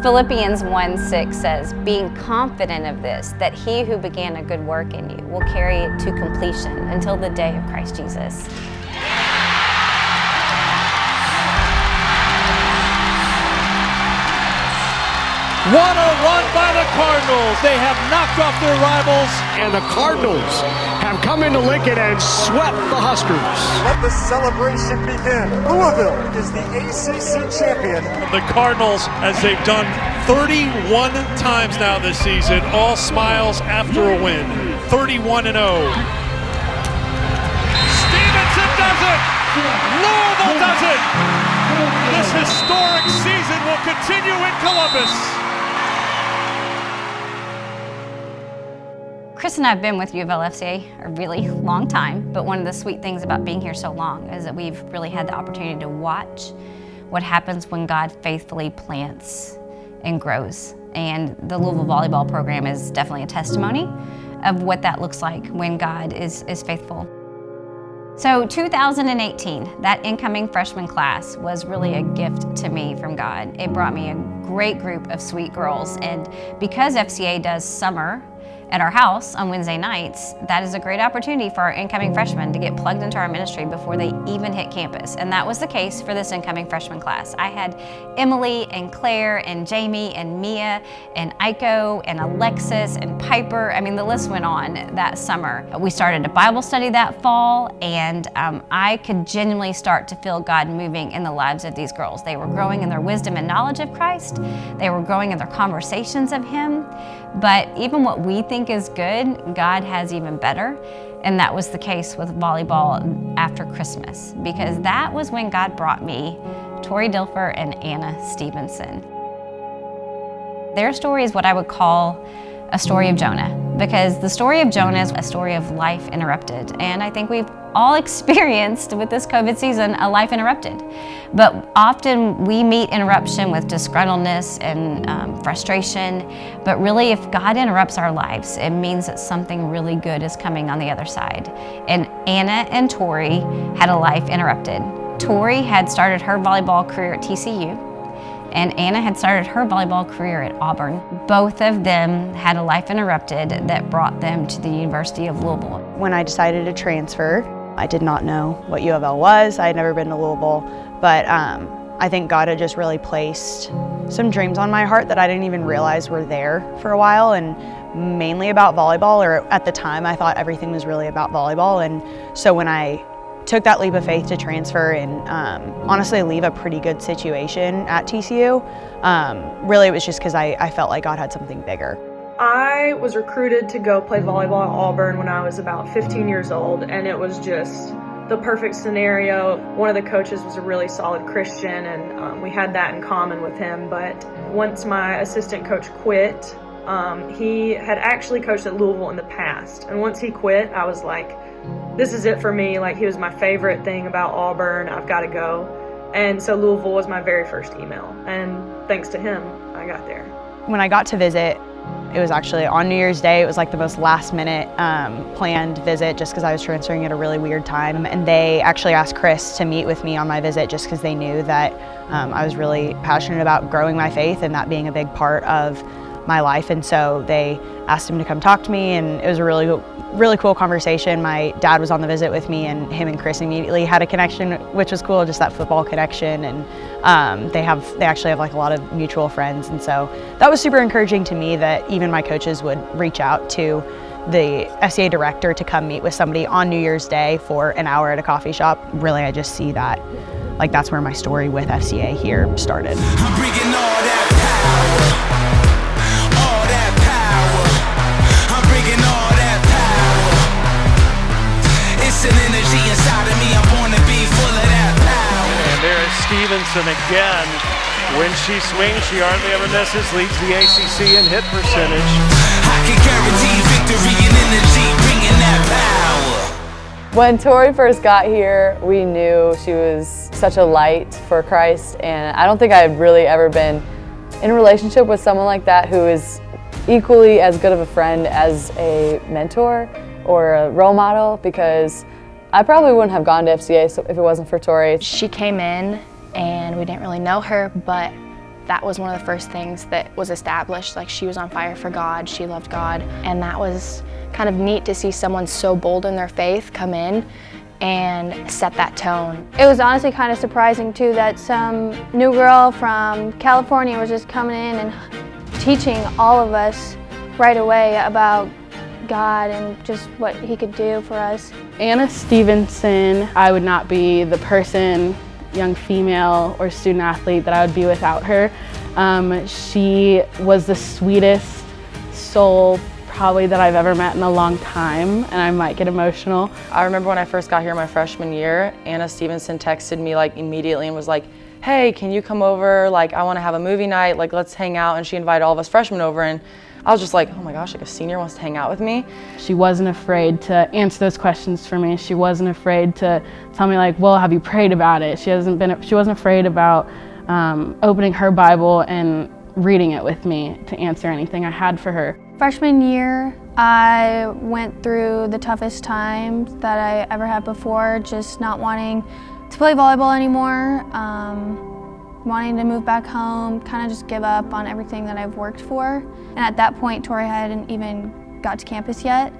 Philippians 1:6 says, being confident of this, that he who began a good work in you will carry it to completion until the day of Christ Jesus. What a run by the Cardinals. They have knocked off their rivals. And the Cardinals have come into Lincoln and swept the Huskers. Let the celebration begin. Louisville is the ACC champion. The Cardinals, as they've done 31 times now this season, all smiles after a win. 31-0. Stevenson does it! Louisville does it! This historic season will continue in Columbus. Chris and I have been with U of L FCA a really long time, but one of the sweet things about being here so long is that we've really had the opportunity to watch what happens when God faithfully plants and grows. And the Louisville Volleyball program is definitely a testimony of what that looks like when God is faithful. So 2018, that incoming freshman class was really a gift to me from God. It brought me a great group of sweet girls, and because FCA does summer at our house on Wednesday nights, that is a great opportunity for our incoming freshmen to get plugged into our ministry before they even hit campus. And that was the case for this incoming freshman class. I had Emily and Claire and Jamie and Mia and Aiko and Alexis and Piper. I mean, the list went on that summer. We started a Bible study that fall, and I could genuinely start to feel God moving in the lives of these girls. They were growing in their wisdom and knowledge of Christ. They were growing in their conversations of Him. But even what we think is good, God has even better. And that was the case with volleyball after Christmas, because that was when God brought me Tori and Anna Stevenson. Their story is what I would call a story of Jonah, because the story of Jonah is a story of life interrupted. And I think we've all experienced with this COVID season a life interrupted. But often we meet interruption with disgruntledness and frustration. But really, if God interrupts our lives, it means that something really good is coming on the other side. And Anna and Tori had a life interrupted. Tori had started her volleyball career at TCU, and Anna had started her volleyball career at Auburn. Both of them had a life interrupted that brought them to the University of Louisville. When I decided to transfer, I did not know what U of L was. I had never been to Louisville, but I think God had just really placed some dreams on my heart that I didn't even realize were there for a while, and mainly about volleyball, or at the time I thought everything was really about volleyball. And so when I took that leap of faith to transfer and honestly leave a pretty good situation at TCU, really it was just because I felt like God had something bigger. I was recruited to go play volleyball at Auburn when I was about 15 years old, and it was just the perfect scenario. One of the coaches was a really solid Christian, and we had that in common with him. But once my assistant coach quit, he had actually coached at Louisville in the past, and once he quit, I was like, this is it for me. Like, he was my favorite thing about Auburn. I've got to go. And so Louisville was my very first email, and thanks to him, I got there. When I got to visit, it was actually on New Year's Day. It was like the most last minute planned visit, just because I was transferring at a really weird time. And they actually asked Chris to meet with me on my visit just because they knew that I was really passionate about growing my faith and that being a big part of my life. And so they asked him to come talk to me, and it was a really cool conversation. My dad was on the visit with me, and him and Chris immediately had a connection, which was cool, just that football connection. And they actually have like a lot of mutual friends, and so that was super encouraging to me that even my coaches would reach out to the FCA director to come meet with somebody on New Year's Day for an hour at a coffee shop. Really, I just see that, like, that's where my story with FCA here started. I'm bringing all that power, all that power. I'm bringing all that power. It's an energy inside of me. I want to be full of that power. And there is Stevenson again. When she swings, she hardly ever misses, leads the ACC in hit percentage. I can guarantee victory and energy, bringing that power. When Tori first got here, we knew she was such a light for Christ, and I don't think I had really ever been in a relationship with someone like that who is equally as good of a friend as a mentor or a role model, because I probably wouldn't have gone to FCA if it wasn't for Tori. She came in and we didn't really know her, but That was one of the first things that was established. Like, she was on fire for God, she loved God, and that was kind of neat to see someone so bold in their faith come in and set that tone. It was honestly kind of surprising too that some new girl from California was just coming in and teaching all of us right away about God and just what He could do for us. Anna Stevenson, I would not be the person, young female or student athlete that I would be without her. She was the sweetest soul probably that I've ever met in a long time, and I might get emotional. I remember when I first got here my freshman year, Anna Stevenson texted me like immediately and was like, hey, can you come over? Like, I want to have a movie night, like let's hang out. And she invited all of us freshmen over, and I was just like, oh my gosh, like a senior wants to hang out with me. She wasn't afraid to answer those questions for me. She wasn't afraid to tell me like, well, have you prayed about it? She wasn't afraid about opening her Bible and reading it with me to answer anything I had for her. Freshman year, I went through the toughest times that I ever had before, just not wanting to play volleyball anymore, wanting to move back home, kind of just give up on everything that I've worked for. And at that point, Tori hadn't even got to campus yet.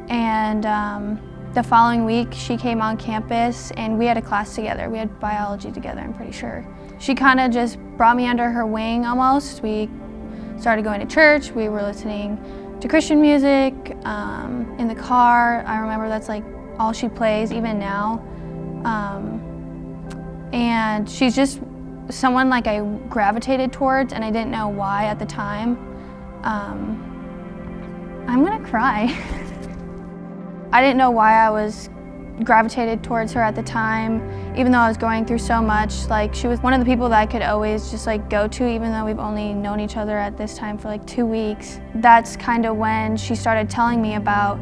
And the following week, she came on campus and we had a class together. We had biology together, I'm pretty sure. She kind of just brought me under her wing almost. We started going to church, we were listening to Christian music in the car. I remember that's like all she plays even now. And she's just someone like I gravitated towards, and I didn't know why at the time. I'm gonna cry. I didn't know why I was gravitated towards her at the time, even though I was going through so much. Like, she was one of the people that I could always just like go to, even though we've only known each other at this time for like 2 weeks. That's kind of when she started telling me about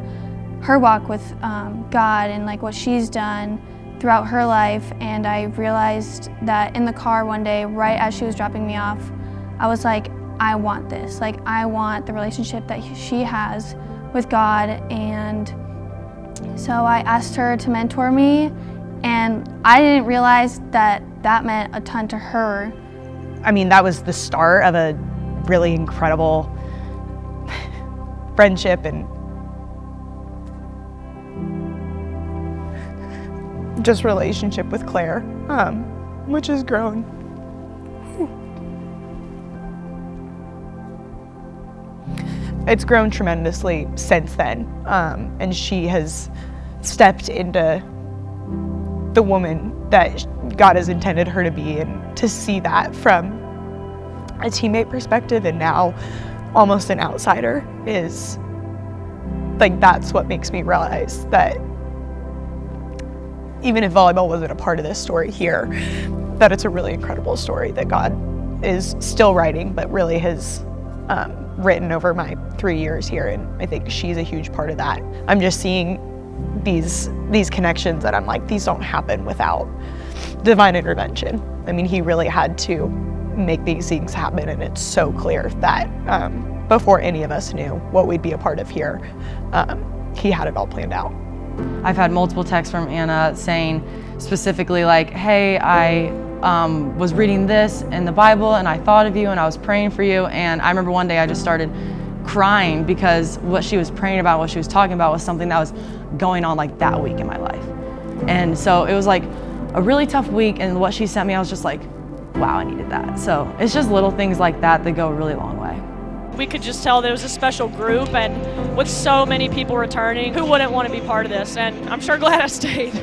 her walk with God and like what she's done throughout her life. And I realized that in the car one day, right as she was dropping me off, I was like, I want this. Like, I want the relationship that she has with God. And so I asked her to mentor me, and I didn't realize that that meant a ton to her. I mean, that was the start of a really incredible friendship and just relationship with Claire, which has grown. It's grown tremendously since then, and she has stepped into the woman that God has intended her to be, and to see that from a teammate perspective and now almost an outsider is like, that's what makes me realize that even if volleyball wasn't a part of this story here, that it's a really incredible story that God is still writing, but really has written over my 3 years here, and I think she's a huge part of that. I'm just seeing these connections that I'm like, these don't happen without divine intervention. I mean, He really had to make these things happen, and it's so clear that before any of us knew what we'd be a part of here, He had it all planned out. I've had multiple texts from Anna saying specifically like, hey, I was reading this in the Bible and I thought of you and I was praying for you. And I remember one day I just started crying because what she was praying about, what she was talking about, was something that was going on like that week in my life. And so it was like a really tough week, and what she sent me, I was just like, wow, I needed that. So it's just little things like that that go a really long way. We could just tell there was a special group, and with so many people returning, who wouldn't want to be part of this? And I'm sure glad I stayed.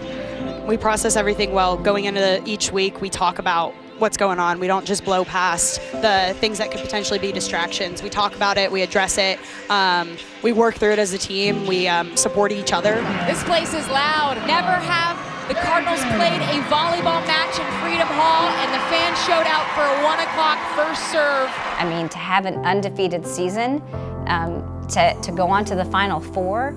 We process everything well. Going into each week, we talk about what's going on. We don't just blow past the things that could potentially be distractions. We talk about it, we address it, we work through it as a team, we support each other. This place is loud. Never have the Cardinals played a volleyball match in Freedom Hall and the fans showed out for a 1 o'clock first serve. I mean, to have an undefeated season, to go on to the Final Four,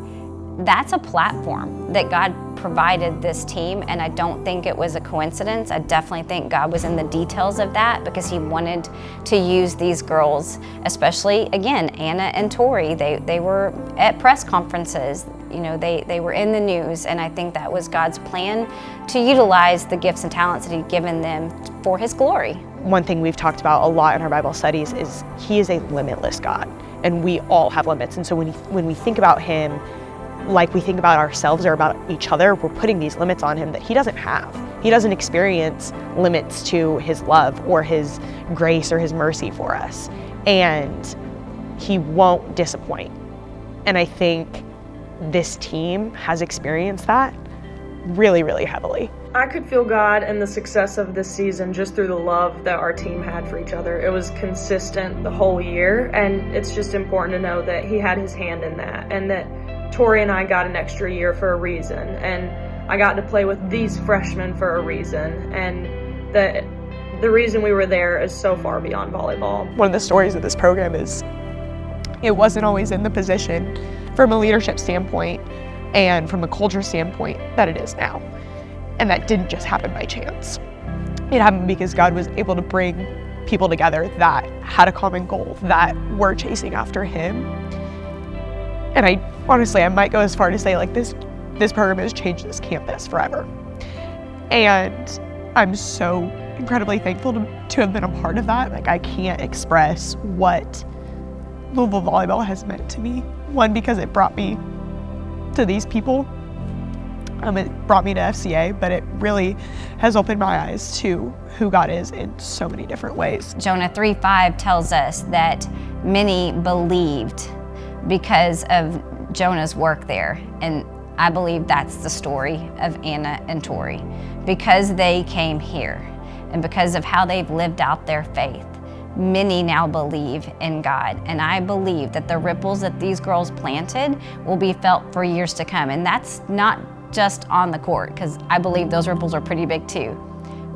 that's a platform that God provided this team, and I don't think it was a coincidence. I definitely think God was in the details of that, because He wanted to use these girls, especially, again, Anna and Tori. They were at press conferences, you know, they were in the news, and I think that was God's plan to utilize the gifts and talents that He'd given them for His glory. one thing we've talked about a lot in our Bible studies is he is a limitless God, and we all have limits. And so when we think about him like we think about ourselves or about each other, we're putting these limits on him that he doesn't have. He doesn't experience limits to his love or his grace or his mercy for us. And he won't disappoint. And I think this team has experienced that really, really heavily. I could feel God and the success of this season just through the love that our team had for each other. It was consistent the whole year, and it's just important to know that he had his hand in that, and that Tori and I got an extra year for a reason, and I got to play with these freshmen for a reason, and that the reason we were there is so far beyond volleyball. One of the stories of this program is it wasn't always in the position from a leadership standpoint and from a culture standpoint that it is now. And that didn't just happen by chance. It happened because God was able to bring people together that had a common goal, that were chasing after him. And I might go as far to say, like, this program has changed this campus forever. And I'm so incredibly thankful to have been a part of that. Like, I can't express what Louisville Volleyball has meant to me. One, because it brought me to these people. It brought me to FCA, but it really has opened my eyes to who God is in so many different ways. Jonah 3:5 tells us that many believed because of Jonah's work there. And I believe that's the story of Anna and Tori. Because they came here and because of how they've lived out their faith, many now believe in God. And I believe that the ripples that these girls planted will be felt for years to come. And that's not just on the court, because I believe those ripples are pretty big too.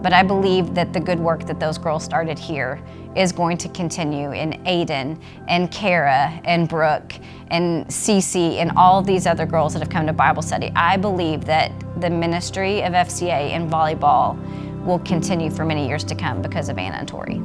But I believe that the good work that those girls started here is going to continue in Aiden and Kara and Brooke and Cece and all of these other girls that have come to Bible study. I believe that the ministry of FCA and volleyball will continue for many years to come because of Anna and Tori.